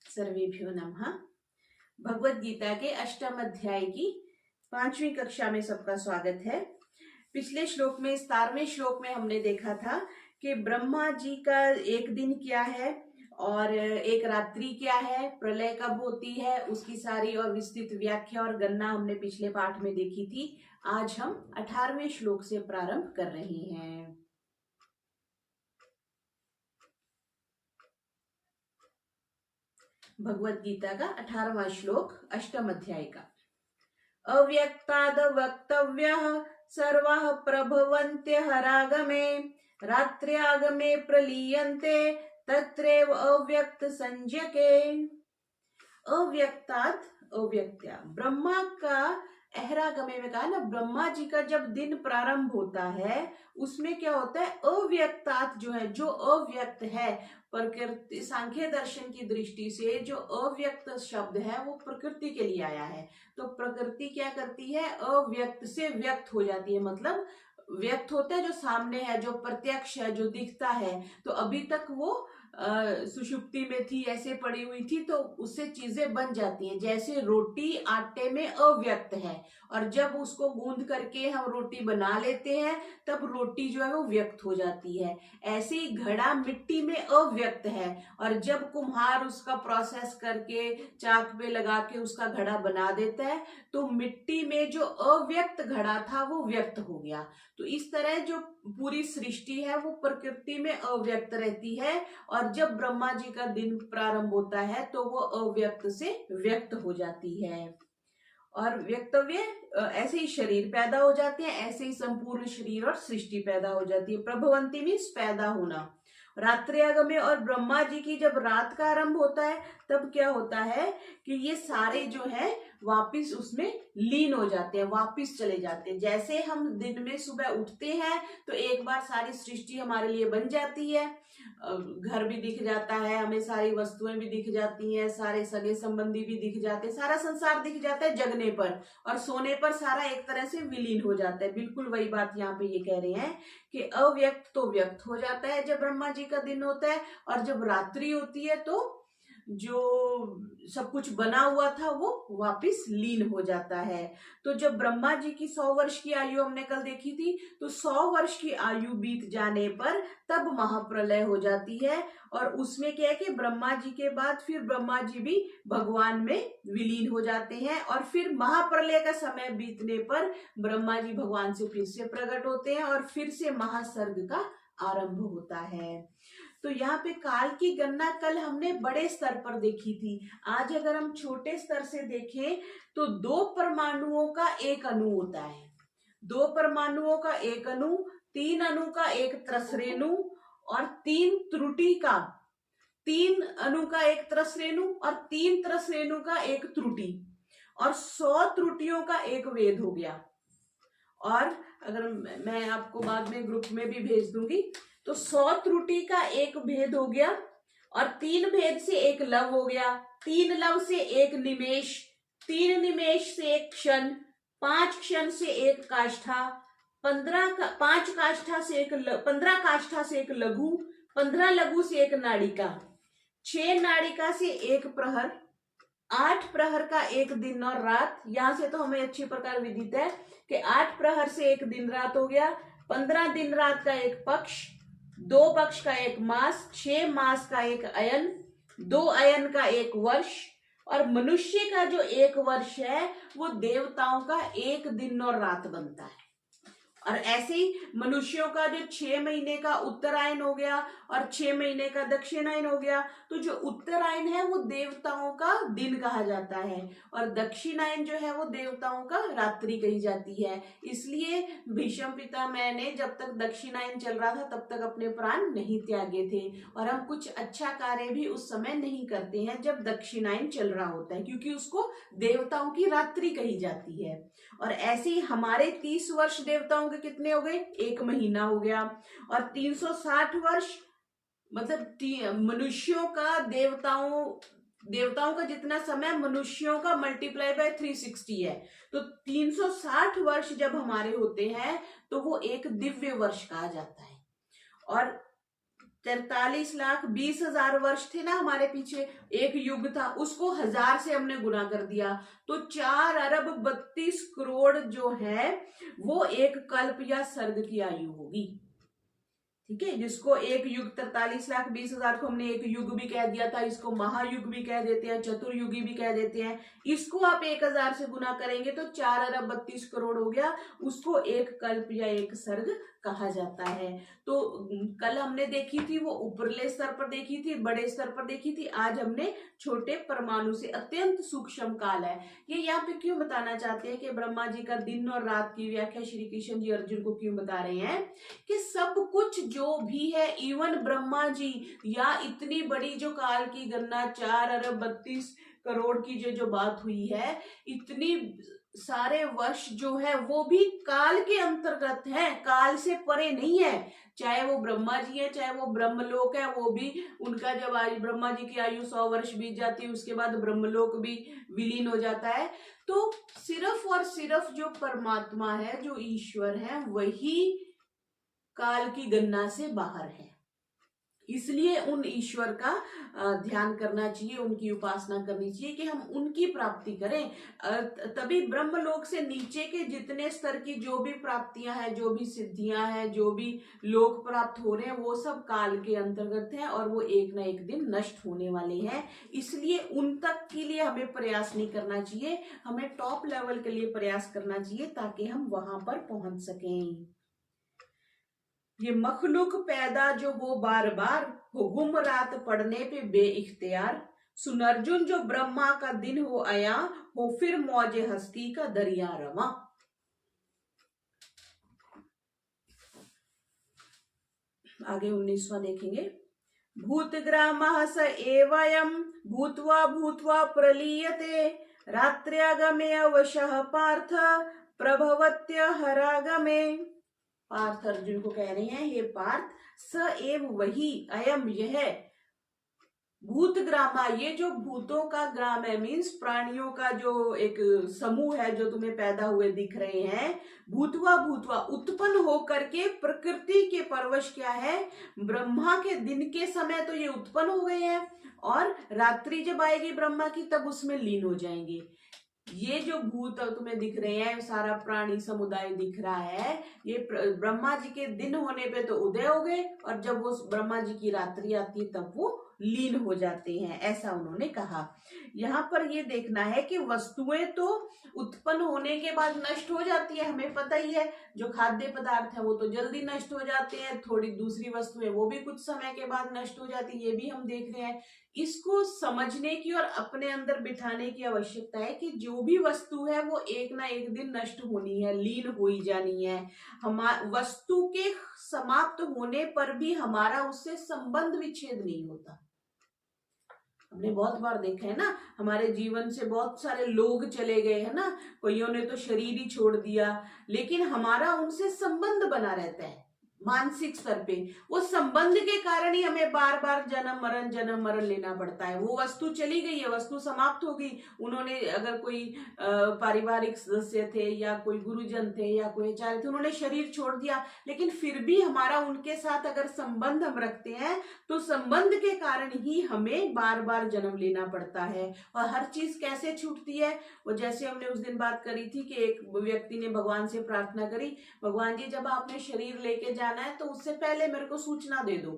सर्वेभ्यो नमः। भगवद गीता के अष्टम अध्याय की 5वीं कक्षा में सबका स्वागत है। पिछले श्लोक में 17वें श्लोक में हमने देखा था कि ब्रह्मा जी का एक दिन क्या है और एक रात्रि क्या है, प्रलय कब होती है, उसकी सारी और विस्तृत व्याख्या और गणना हमने पिछले पाठ में देखी थी। आज हम 18वें श्लोक से प्रारंभ कर रहे हैं। भगवद गीता का 18वां श्लोक अष्टम अध्याय का। अव्यक्ताद वक्तव्यः सर्वः प्रभवन्त्यहरागमे रात्र्यागमे प्रलीयन्ते तत्रैव अव्यक्त संज्ञके। अव्यक्तात् अव्यक्त्या, ब्रह्मा का अहरागमे में कहा ना, ब्रह्मा जी का जब दिन प्रारंभ होता है उसमें क्या होता है, अव्यक्तात् जो है, जो अव्यक्त है, प्रकृति सांख्य दर्शन की दृष्टि से जो अव्यक्त शब्द है वो प्रकृति के लिए आया है। तो प्रकृति क्या करती है, अव्यक्त से व्यक्त हो जाती है, मतलब व्यक्त होता है जो सामने है, जो प्रत्यक्ष है, जो दिखता है। तो अभी तक वो सुषुप्ति में थी, ऐसे पड़ी हुई थी, तो उससे चीजें बन जाती हैं। जैसे रोटी आटे में अव्यक्त है और जब उसको गूंद करके हम रोटी बना लेते हैं तब रोटी जो है वो व्यक्त हो जाती है। ऐसे ही घड़ा मिट्टी में अव्यक्त है और जब कुम्हार उसका प्रोसेस करके चाक पे लगा के उसका घड़ा बना देता है तो मिट्टी में जो अव्यक्त घड़ा था वो व्यक्त हो गया। तो इस तरह जो पूरी सृष्टि है वो प्रकृति में अव्यक्त रहती है और जब ब्रह्मा जी का दिन प्रारंभ होता है तो वो अव्यक्त से व्यक्त हो जाती है। और व्यक्तव्य ऐसे ही शरीर पैदा हो जाते हैं, ऐसे ही संपूर्ण शरीर और सृष्टि पैदा हो जाती है। प्रभवंती मीन्स पैदा होना। रात्र्यागमे, और ब्रह्मा जी की जब रात का आरंभ होता है तब क्या होता है कि ये सारे जो है वापिस उसमें लीन हो जाते हैं, वापिस चले जाते हैं। जैसे हम दिन में सुबह उठते हैं तो एक बार सारी सृष्टि हमारे लिए बन जाती है, घर भी दिख जाता है, हमें सारी वस्तुएं भी दिख जाती हैं, सारे सगे संबंधी भी दिख जाते हैं, सारा संसार दिख जाता है जगने पर, और सोने पर सारा एक तरह से विलीन हो जाता है। बिल्कुल वही बात यहाँ पे ये कह रहे हैं कि अव्यक्त तो व्यक्त हो जाता है जब ब्रह्मा जी का दिन होता है, और जब रात्रि होती है तो जो सब कुछ बना हुआ था वो वापिस लीन हो जाता है। तो जब ब्रह्मा जी की 100 वर्ष की आयु हमने कल देखी थी, तो 100 वर्ष की आयु बीत जाने पर तब महाप्रलय हो जाती है। और उसमें क्या है कि ब्रह्मा जी के बाद फिर ब्रह्मा जी भी भगवान में विलीन हो जाते हैं और फिर महाप्रलय का समय बीतने पर ब्रह्मा जी भगवान से फिर से प्रकट होते हैं और फिर से महासर्ग का आरंभ होता है। तो यहाँ पे काल की गणना कल हमने बड़े स्तर पर देखी थी। आज अगर हम छोटे स्तर से देखें तो 2 परमाणुओं का एक अणु होता है, 2 परमाणुओं का एक अणु, 3 अणु का एक त्रसरेणु और 3 त्रुटि का, 3 अणु का एक त्रसरेणु और 3 त्रसरेणु का एक त्रुटि, और 100 त्रुटियों का एक वेद हो गया। और अगर मैं आपको बाद में ग्रुप में भी भेज दूंगी तो 100 त्रुटि का एक भेद हो गया और 3 भेद से एक लव हो गया, 3 लव से एक निमेष, 3 निमेष से एक क्षण, 5 क्षण से एक काष्ठा, 5 काष्ठा से एक 15 काष्ठा से एक लघु, 15 लघु से एक नाड़िका, 6 नाड़िका से एक प्रहर, 8 प्रहर का एक दिन और रात। यहां से तो हमें अच्छी प्रकार विदित है कि 8 प्रहर से एक दिन रात हो गया, 15 दिन रात का एक पक्ष, 2 पक्ष का एक मास, 6 मास का एक अयन, 2 अयन का एक वर्ष, और मनुष्य का जो एक वर्ष है वो देवताओं का एक दिन और रात बनता है। और ऐसे ही मनुष्यों का जो 6 महीने का उत्तरायण हो गया और 6 महीने का दक्षिणायन हो गया, तो जो उत्तरायण है वो देवताओं का दिन कहा जाता है और दक्षिणायन जो है वो देवताओं का रात्रि कही जाती है। इसलिए भीष्म पितामह ने जब तक दक्षिणायन चल रहा था तब तक अपने प्राण नहीं त्यागे थे, और हम कुछ अच्छा कार्य भी उस समय नहीं करते हैं जब दक्षिणायन चल रहा होता है, क्योंकि उसको देवताओं की रात्रि कही जाती है। और ऐसे ही हमारे 30 वर्ष देवताओं के कितने हो गए, 1 महीना हो गया, और 360 वर्ष मतलब मनुष्यों का देवताओं का जितना समय मनुष्यों का मल्टीप्लाई बाय 360 है। तो 360 वर्ष जब हमारे होते हैं तो वो एक दिव्य वर्ष कहा जाता है। और 43,20,000 वर्ष थे ना हमारे पीछे, एक युग था, उसको 1000 से हमने गुना कर दिया तो 4 अरब 32 करोड़ जो है वो एक कल्प या सर्ग की आयु होगी। ठीक है, जिसको एक युग 43,20,000 को हमने एक युग भी कह दिया था, इसको महायुग भी कह देते हैं, चतुर्युगी भी कह देते हैं। इसको आप 1000 से गुना करेंगे तो 4 अरब 32 करोड़ हो गया, उसको एक कल्प या एक सर्ग कहा जाता है। तो कल हमने देखी थी वो उपरले स्तर पर देखी थी, बड़े स्तर पर देखी थी, आज हमने छोटे परमाणु से अत्यंत सूक्ष्म काल है। ये यहाँ पे क्यों बताना चाहते हैं कि ब्रह्मा जी का दिन और रात की व्याख्या श्री कृष्ण जी अर्जुन को क्यों बता रहे हैं कि सब कुछ जो भी है, इवन ब्रह्मा जी या इतनी बड़ी जो काल की गणना 4 अरब 32 करोड़ की जो बात हुई है, इतनी सारे वर्ष जो है वो भी काल के अंतर्गत है, काल से परे नहीं है। चाहे वो ब्रह्मा जी है, चाहे वो ब्रह्मलोक है, वो भी उनका जब ब्रह्मा जी की आयु 100 वर्ष बीत जाती है उसके बाद ब्रह्मलोक भी विलीन हो जाता है। तो सिर्फ और सिर्फ जो परमात्मा है, जो ईश्वर है, वही काल की गणना से बाहर है। इसलिए उन ईश्वर का ध्यान करना चाहिए, उनकी उपासना करनी चाहिए कि हम उनकी प्राप्ति करें। तभी ब्रह्मलोक से नीचे के जितने स्तर की जो भी प्राप्तियां हैं, जो भी सिद्धियां हैं, जो भी लोक प्राप्त हो रहे हैं, वो सब काल के अंतर्गत हैं और वो एक ना एक दिन नष्ट होने वाले हैं। इसलिए उन तक के लिए हमें प्रयास नहीं करना चाहिए, हमें टॉप लेवल के लिए प्रयास करना चाहिए ताकि हम वहां पर पहुंच सकें। ये मखलूक पैदा जो हो बार बार, हो गुम रात पड़ने पे बेइख्तियार, सुनर्जुन जो ब्रह्मा का दिन हो आया, हो फिर मौजे हस्ती का दरिया रवा। आगे 19वां देखेंगे। भूतग्रामः स एवयम् भूत्वा भूत्वा प्रलीयते, रात्र्यागमे अवशः पार्थ प्रभवत्य हरागमे। पार्थ अर्जुन को कह रहे हैं, हे पार्थ, स एव वही, अयम यह, भूतग्रामा, ये जो भूतों का ग्राम है, मीन्स प्राणियों का जो एक समूह है जो तुम्हें पैदा हुए दिख रहे हैं, भूतवा भूतवा, उत्पन्न होकर के, प्रकृति के परवश क्या है, ब्रह्मा के दिन के समय तो ये उत्पन्न हो गए हैं और रात्रि जब आएगी ब्रह्मा की तब उसमें लीन हो जाएंगे। ये जो भूत तुम्हें दिख रहे हैं, सारा प्राणी समुदाय दिख रहा है, ये ब्रह्मा जी के दिन होने पे तो उदय हो गए और जब वो ब्रह्मा जी की रात्रि आती है तब वो लीन हो जाते हैं, ऐसा उन्होंने कहा। यहाँ पर ये देखना है कि वस्तुएं तो उत्पन्न होने के बाद नष्ट हो जाती है, हमें पता ही है। जो खाद्य पदार्थ है वो तो जल्दी नष्ट हो जाते हैं, थोड़ी दूसरी वस्तुएं वो भी कुछ समय के बाद नष्ट हो जाती है, ये भी हम देख रहे हैं। इसको समझने की और अपने अंदर बिठाने की आवश्यकता है कि जो भी वस्तु है वो एक ना एक दिन नष्ट होनी है, लीन हो ही जानी है। वस्तु के समाप्त होने पर भी हमारा उससे संबंध विच्छेद नहीं होता। हमने बहुत बार देखा है ना, हमारे जीवन से बहुत सारे लोग चले गए हैं ना, कोइयों ने तो शरीर ही छोड़ दिया, लेकिन हमारा उनसे संबंध बना रहता है मानसिक स्तर पे। वो संबंध के कारण ही हमें बार बार जन्म मरण लेना पड़ता है। वो वस्तु चली गई है, वस्तु समाप्त हो गई, उन्होंने अगर कोई पारिवारिक सदस्य थे या कोई गुरुजन थे या कोई आचार्य थे, उन्होंने शरीर छोड़ दिया, लेकिन फिर भी हमारा उनके साथ अगर संबंध हम रखते हैं तो संबंध के कारण ही हमें बार बार जन्म लेना पड़ता है। और हर चीज कैसे छूटती है, वो जैसे हमने उस दिन बात करी थी कि एक व्यक्ति ने भगवान से प्रार्थना करी, भगवान जी जब आपने शरीर लेके जाना है तो उससे पहले मेरे को सूचना दे दो।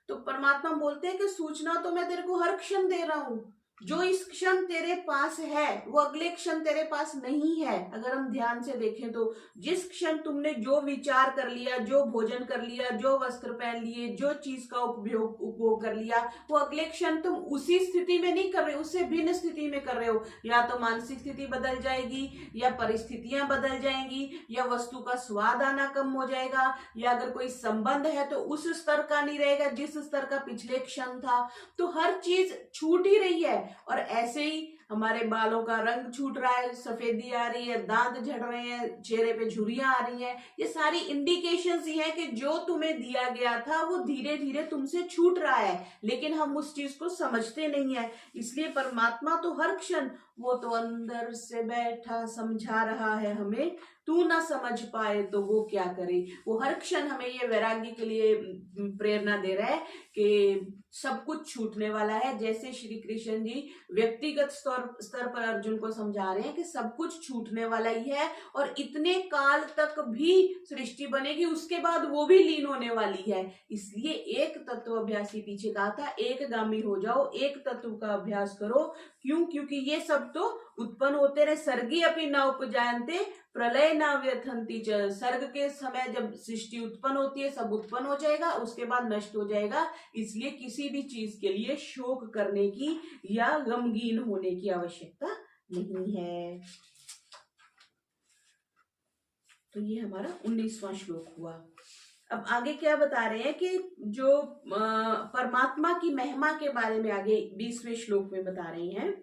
तो परमात्मा बोलते हैं कि सूचना तो मैं तेरे को हर क्षण दे रहा हूं, जो इस क्षण तेरे पास है वो अगले क्षण तेरे पास नहीं है। अगर हम ध्यान से देखें तो जिस क्षण तुमने जो विचार कर लिया, जो भोजन कर लिया, जो वस्त्र पहन लिए, जो चीज का उपभोग कर लिया, वो अगले क्षण तुम उसी स्थिति में नहीं कर रहे, उससे भिन्न स्थिति में कर रहे हो। या तो मानसिक स्थिति बदल जाएगी, या परिस्थितियां बदल जाएंगी, या वस्तु का स्वाद आना कम हो जाएगा, या अगर कोई संबंध है तो उस स्तर का नहीं रहेगा जिस स्तर का पिछले क्षण था। तो हर चीज छूट ही रही है। और ऐसे ही हमारे बालों का रंग छूट रहा है, सफेदी आ रही है, दांत झड़ रहे हैं, चेहरे पे झुर्रियां आ रही हैं, ये सारी इंडिकेशंस ही है कि जो तुम्हें दिया गया था वो धीरे धीरे तुमसे छूट रहा है, लेकिन हम उस चीज को समझते नहीं है। इसलिए परमात्मा तो हर क्षण, वो तो अंदर से बैठा समझा रहा है हमें, तू ना समझ पाए तो वो क्या करे। वो हर क्षण हमें ये वैराग्य के लिए प्रेरणा दे रहा है कि सब कुछ छूटने वाला है। जैसे श्री कृष्ण जी व्यक्तिगत स्तर पर अर्जुन को समझा रहे हैं कि सब कुछ छूटने वाला ही है, और इतने काल तक भी सृष्टि बनेगी, उसके बाद वो भी लीन होने वाली है। इसलिए एक तत्व अभ्यासी, पीछे कहा था, एक गामी हो जाओ, एक तत्व का अभ्यास करो। क्यों? क्योंकि ये सब तो उत्पन्न होते रहे। सर्गी अपनी न उपजायन्ते प्रलय ना व्यथंती च। सर्ग के समय जब सृष्टि उत्पन्न होती है, सब उत्पन्न हो जाएगा, उसके बाद नष्ट हो जाएगा। इसलिए किसी भी चीज के लिए शोक करने की या गमगीन होने की आवश्यकता नहीं है। तो ये हमारा 19वां श्लोक हुआ। अब आगे क्या बता रहे हैं कि जो परमात्मा की महिमा के बारे में आगे 20वें श्लोक में बता रहे हैं।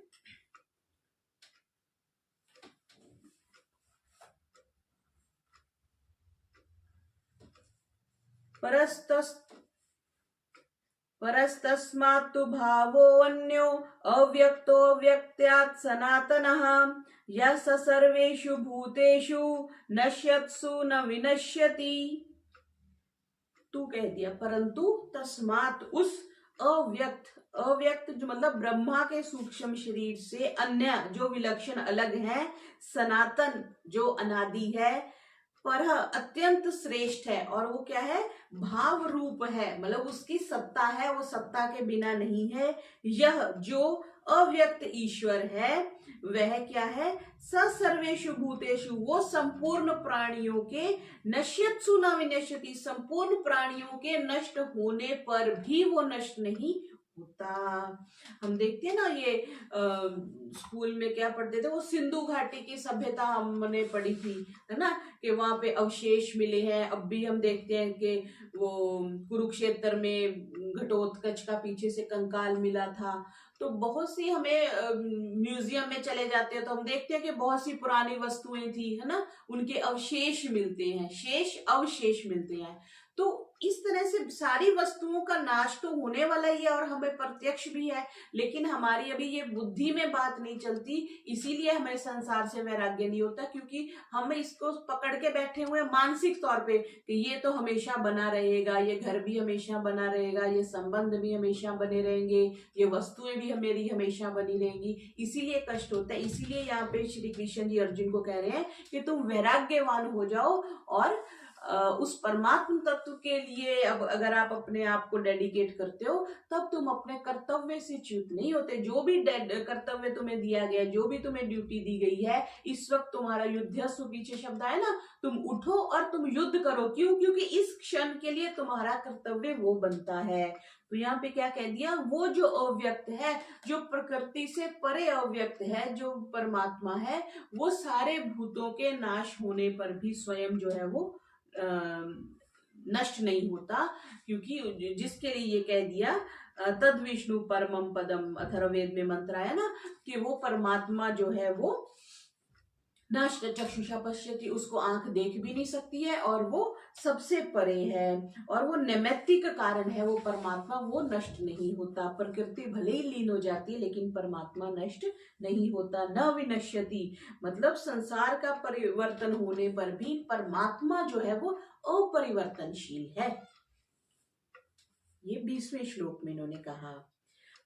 परस्तस्मात्तु भावो अन्यो अव्यक्तो व्यक्त्यात् सनातनः यः स सर्वेषु भूतेषु नश्यत्सु न विनश्यति। तू कह दिया, परंतु तस्मात्, उस अव्यक्त जो मतलब ब्रह्मा के सूक्ष्म शरीर से अन्य, जो विलक्षण अलग है, सनातन जो अनादि है, पर अत्यंत श्रेष्ठ है। और वो क्या है? भाव रूप है, मतलब उसकी सत्ता है, वो सत्ता के बिना नहीं है। यह जो अव्यक्त ईश्वर है वह क्या है? स सर्वेषु भूतेषु, वो संपूर्ण प्राणियों के, नश्यत्सु न विनश्यति, संपूर्ण प्राणियों के नष्ट होने पर भी वो नष्ट नहीं होता। हम देखते हैं ना, ये स्कूल में क्या पढ़ते थे, वो सिंधु घाटी की सभ्यता हमने पढ़ी थी, है ना, कि वहां पे अवशेष मिले हैं। अब भी हम देखते हैं कि वो कुरुक्षेत्र में घटोत्कच का पीछे से कंकाल मिला था। तो बहुत सी, हमें म्यूजियम में चले जाते हैं तो हम देखते हैं कि बहुत सी पुरानी वस्तुएं थी, है ना, उनके अवशेष मिलते हैं, शेष अवशेष मिलते हैं। तो इस तरह से सारी वस्तुओं का नाश तो होने वाला ही है, और हमें प्रत्यक्ष भी है, लेकिन हमारी अभी ये बुद्धि में बात नहीं चलती, इसीलिए हमें संसार से वैराग्य नहीं होता, क्योंकि हम इसको पकड़ के बैठे हुए मानसिक तौर पे कि ये तो हमेशा बना रहेगा, ये घर भी हमेशा बना रहेगा, ये संबंध भी हमेशा बने रहेंगे, ये वस्तुएं भी मेरी हमेशा बनी रहेंगी, इसीलिए कष्ट होता है। इसीलिए यहाँ पे श्री कृष्ण जी अर्जुन को कह रहे हैं कि तुम वैराग्यवान हो जाओ, और उस परमात्म तत्व के लिए अब अगर आप अपने आप को डेडिकेट करते हो, तब तुम अपने कर्तव्य से च्युत नहीं होते। जो भी कर्तव्य तुम्हें दिया गया, जो भी तुम्हें ड्यूटी दी गई है, इस वक्त तुम्हारा युद्धस्व, पीछे शब्द आए ना, तुम उठो और तुम युद्ध करो। क्यों? क्योंकि इस क्षण के लिए तुम्हारा कर्तव्य वो बनता है। तो यहाँ पे क्या कह दिया? वो जो अव्यक्त है, जो प्रकृति से परे अव्यक्त है, जो परमात्मा है, वो सारे भूतों के नाश होने पर भी स्वयं जो है वो नष्ट नहीं होता। क्योंकि जिसके लिए ये कह दिया, तद विष्णु परमम पदम, अथर्ववेद में मंत्र आया ना, कि वो परमात्मा जो है वो नष्ट चक्षुषा पश्यति, उसको आंख देख भी नहीं सकती है, और वो सबसे परे है, और वो नैमित्तिक कारण है। वो परमात्मा, वो नष्ट नहीं होता। प्रकृति भले ही लीन हो जाती है, लेकिन परमात्मा नष्ट नहीं होता। न विनश्यति, मतलब संसार का परिवर्तन होने पर भी परमात्मा जो है वो अपरिवर्तनशील है। ये 20वें श्लोक में इन्होंने कहा।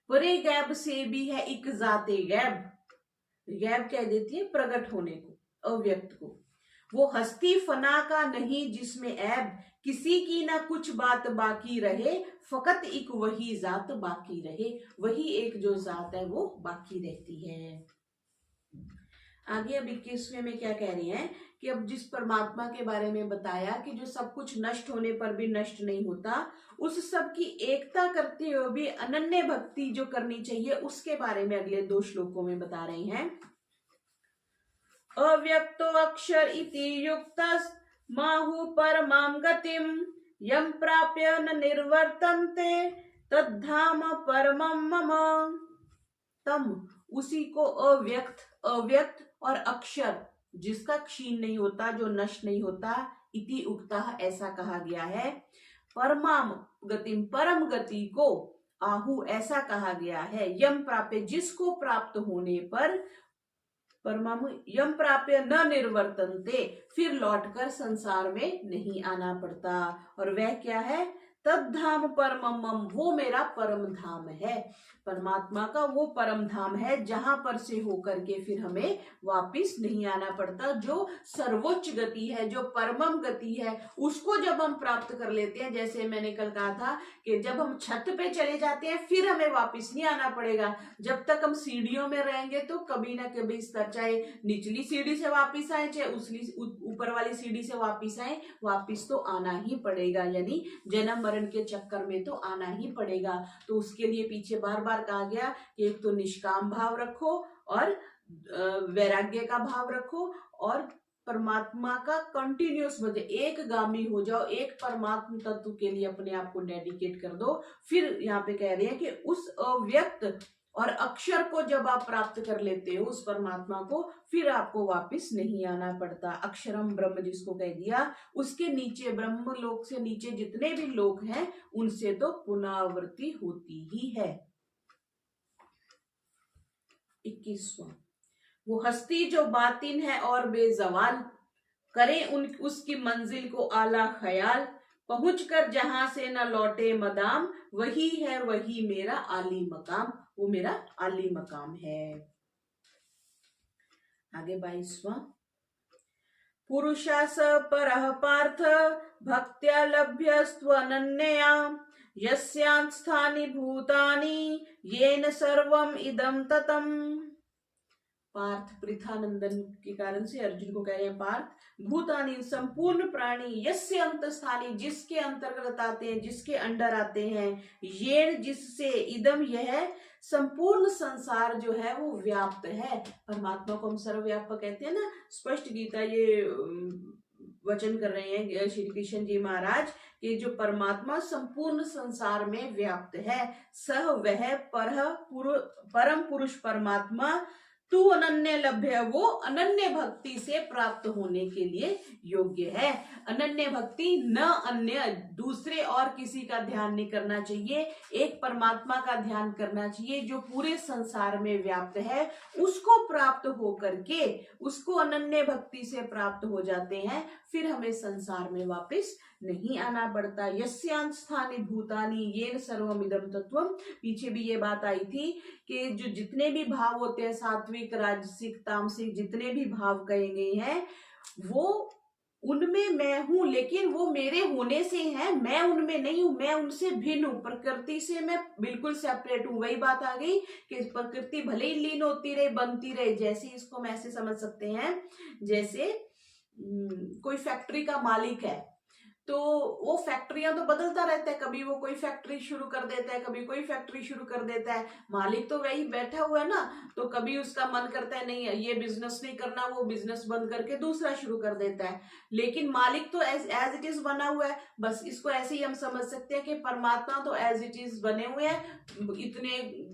परे गैब से भी है एक जाते गैब। गैब कह देती है प्रकट होने को, अव्यक्त को। वो हस्ती फना का नहीं जिसमें ऐब, किसी की ना कुछ बात बाकी रहे, फकत एक वही जात बाकी रहे। वही एक जो जात है वो बाकी रहती है। आगे अब 21वें में क्या कह रहे हैं कि अब जिस परमात्मा के बारे में बताया कि जो सब कुछ नष्ट होने पर भी नष्ट नहीं होता, उस सब की एकता करते हुए भी अनन्य भक्ति जो करनी चाहिए, उसके बारे में अगले 2 श्लोकों में बता रहे हैं। अव्यक्तो अक्षर इति युक्तस् माहु परमां गतिम, यम प्राप्य न निर्वर्तन्ते तद्धाम परमं मम। तम, उसी को अव्यक्त, अव्यक्त और अक्षर जिसका क्षीण नहीं होता, जो नष्ट नहीं होता, इति उक्तः ऐसा कहा गया है। परमाम गतिम, परम गति को आहु ऐसा कहा गया है। यम प्राप्य, जिसको प्राप्त होने पर, परमाणु यम प्राप्य न निर्वर्तनते, फिर लौटकर संसार में नहीं आना पड़ता। और वह क्या है? तद्धाम परमम, वो मेरा परम धाम है। परमात्मा का वो परम धाम है जहां पर से होकर के फिर हमें वापिस नहीं आना पड़ता। जो सर्वोच्च गति है, जो परमम गति है, उसको जब हम प्राप्त कर लेते हैं, जैसे मैंने कल कहा था कि जब हम छत पे चले जाते हैं फिर हमें वापिस नहीं आना पड़ेगा। जब तक हम सीढ़ियों में रहेंगे तो कभी ना कभी स्तर, चाहे निचली सीढ़ी से वापिस आए चाहे ऊपर वाली सीढ़ी से वापिस आए, वापिस तो आना ही पड़ेगा। यानी जन्म मरण के चक्कर में तो आना ही पड़ेगा। तो उसके लिए पीछे बार बार कहा गया कि एक तो निष्काम भाव रखो और वैराग्य का भाव रखो और परमात्मा का कंटिन्यूस वजह, एक गामी हो जाओ, एक परमात्मा तत्व के लिए अपने आप को डेडिकेट कर दो। फिर यहाँ पे कह रहे हैं कि उस अव्यक्त और अक्षर को जब आप प्राप्त कर लेते हो, उस परमात्मा को, फिर आपको वापस नहीं आना पड़ता। अक्षरम ब्रह्म जिसको कह दिया, उसके नीचे ब्रह्म लोक से नीचे जितने भी लोक हैं उनसे तो पुनरावृत्ति होती ही है। 21वां, वो हस्ती जो बातिन है और बेजवाल, करे उसकी मंजिल को आला ख्याल, पहुंचकर जहां से न लौटे मदाम, वही है वही मेरा आली मकाम, वो मेरा आली मकाम है। आगे 22वां, पुरुषा स परः पार्थ, भक्त्या लभ्यस्त्वनन्यया, यस्यां स्थानि भूतानि, येन सर्वम इदं ततम्। पार्थ, पृथानंदन के कारण से अर्जुन को कह रहे हैं पार्थ, भूतानि संपूर्ण प्राणी, यस्य अंत स्थानी जिसके अंतर्गत आते हैं, जिसके अंडर आते हैं, ये जिससे, इदम यह संपूर्ण संसार जो है वो व्याप्त है। परमात्मा को हम सर्वव्यापक कहते हैं ना। स्पष्ट गीता ये वचन कर रहे हैं श्री कृष्ण जी महाराज कि जो परमात्मा संपूर्ण संसार में व्याप्त है, सह वह परम पुरुष परमात्मा, तू अनन्य लभ्य, वो अनन्य भक्ति से प्राप्त होने के लिए योग्य है। अनन्य भक्ति, न अन्य दूसरे और किसी का ध्यान नहीं करना चाहिए, एक परमात्मा का ध्यान करना चाहिए जो पूरे संसार में व्याप्त है। उसको प्राप्त होकर के, उसको अनन्य भक्ति से प्राप्त हो जाते हैं, फिर हमें संसार में वापस नहीं आना पड़ता। यस्यांत स्थानि भूतानि येन सर्वमिदं तत्वम, पीछे भी ये बात आई थी कि जो जितने भी भाव होते हैं, सात्विक राजसिक तामसिक जितने भी भाव कहे गए हैं, वो उनमें मैं हूं, लेकिन वो मेरे होने से हैं, मैं उनमें नहीं हूं, मैं उनसे भिन्न हूं, प्रकृति से मैं बिल्कुल सेपरेट हूं। वही बात आ गई कि प्रकृति भले ही लीन होती रहे, बनती रहे। जैसे इसको हम ऐसे समझ सकते हैं, जैसे कोई फैक्ट्री का मालिक है तो वो फैक्ट्रियां तो बदलता रहता है, कभी वो कोई फैक्ट्री शुरू कर देता है, कभी कोई फैक्ट्री शुरू कर देता है। मालिक तो वही बैठा हुआ है ना, तो कभी उसका मन करता है नहीं ये बिजनेस नहीं करना, वो बिजनेस बंद करके दूसरा शुरू कर देता है। लेकिन मालिक तो एज इट इज बना हुआ है। बस इसको ऐसे ही हम समझ सकते हैं कि परमात्मा तो एज इट इज बने हुए हैं। इतने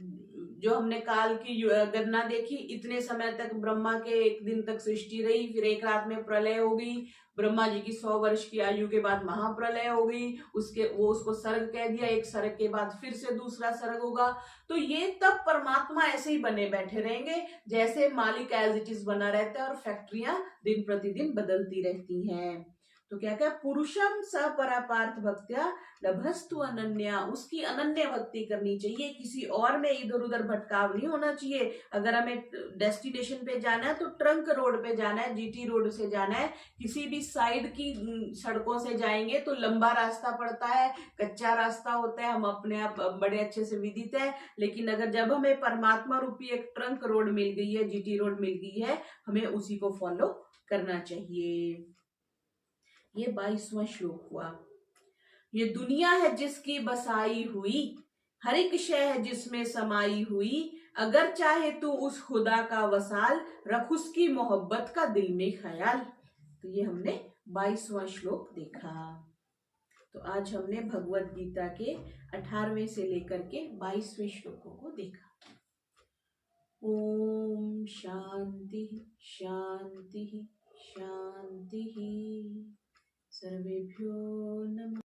जो हमने काल की गणना देखी, इतने समय तक ब्रह्मा के एक दिन तक सृष्टि रही, फिर एक रात में प्रलय हो गई। ब्रह्मा जी की 100 वर्ष की आयु के बाद महाप्रलय हो गई, उसको सर्ग कह दिया, एक सर्ग के बाद फिर से दूसरा सर्ग होगा। तो ये तब परमात्मा ऐसे ही बने बैठे रहेंगे जैसे मालिक एज इट इज बना रहता है और फैक्ट्रियां दिन प्रतिदिन बदलती रहती हैं। तो क्या क्या, पुरुषम स परापार्थ भक्त्या लभस्तु अनन्या, उसकी अनन्य भक्ति करनी चाहिए, किसी और में इधर उधर भटकाव नहीं होना चाहिए। अगर हमें डेस्टिनेशन पे जाना है तो ट्रंक रोड पे जाना है, जीटी रोड से जाना है। किसी भी साइड की सड़कों से जाएंगे तो लंबा रास्ता पड़ता है, कच्चा रास्ता होता है, हम अपने आप बड़े अच्छे से विदित है। लेकिन अगर जब हमें परमात्मा रूपी एक ट्रंक रोड मिल गई है, जीटी रोड मिल गई है, हमें उसी को फॉलो करना चाहिए। ये 22वां श्लोक हुआ। ये दुनिया है जिसकी बसाई हुई, हर एक शय है जिसमें समाई हुई, अगर चाहे तू उस खुदा का वसाल, रख उसकी मोहब्बत का दिल में ख्याल। तो ये हमने 22वां श्लोक देखा। तो आज हमने भगवत गीता के 18वें से लेकर के 22वें श्लोकों को देखा। ओम शांति शांति शांति। सर्वेभ्यो नमः।